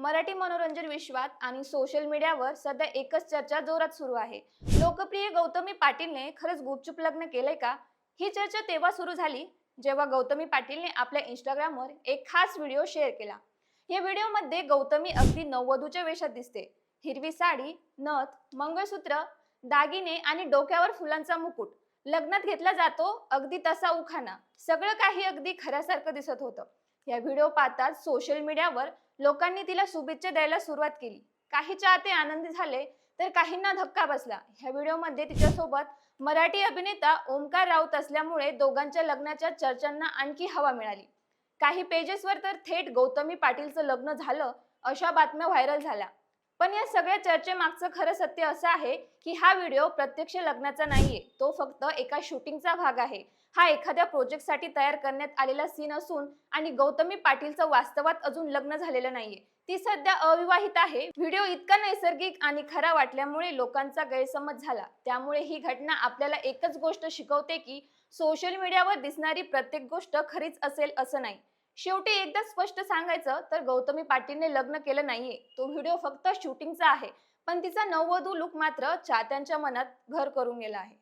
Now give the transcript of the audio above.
मराठी मनोरंजन विश्वात आणि सोशल मीडियावर सध्या एकच चर्चा जोरात सुरू आहे। लोकप्रिय गौतमी पाटीलने खरंच गुपचूप लग्न केलंय का? ही चर्चा तेव्हा सुरू झाली जेव्हा गौतमी पाटीलने आपल्या इंस्टाग्रामवर एक खास व्हिडिओ शेअर केला। या व्हिडिओमध्ये गौतमी अगदी नववधूच्या वेशात दिसते। हिरवी साडी, नथ, मंगळसूत्र, दागिने आणि डोक्यावर फुलांचा मुकुट। लग्नात घेतला जातो अगदी तसा उखाणा। सगळं काही अगदी खऱ्यासारखं दिसत होतं। या व्हिडिओ पाहताच सोशल मीडियावर लोकांनी तिला शुभेच्छा द्यायला सुरुवात केली। काही चाहते आनंदी झाले तर काहींना धक्का बसला। ह्या व्हिडिओमध्ये तिच्यासोबत मराठी अभिनेता ओमकार राऊत असल्यामुळे दोघांच्या लग्नाच्या चर्चांना आणखी हवा मिळाली। काही पेजेसवर तर थेट गौतमी पाटीलचं लग्न झालं अशा बातम्या व्हायरल झाल्या। पण या सगळ्या चर्चेमागचं खरं सत्य असं आहे की हा व्हिडिओ प्रत्यक्ष लग्नाचा नाहीये, तो फक्त एका शूटिंगचा भाग आहे। हा एखाद्या प्रोजेक्टसाठी तयार करण्यात आलेला सीन असून आणि गौतमी पाटीलचं वास्तवात अजून लग्न झालेलं नाहीये। ती सध्या अविवाहित आहे। व्हिडिओ इतका नैसर्गिक आणि खरा वाटल्यामुळे लोकांचा गैरसमज झाला। त्यामुळे ही घटना आपल्याला एकच गोष्ट शिकवते की सोशल मीडियावर दिसणारी प्रत्येक गोष्ट खरीच असेल असं नाही। शेवटी एकदा स्पष्ट सांगायचं तर गौतमी पाटीलने लग्न केलं नाहीये, तो व्हिडिओ फक्त शूटिंगचा आहे। पण तिचा नववधू लुक मात्र चाहत्यांच्या मनात घर करून गेला आहे।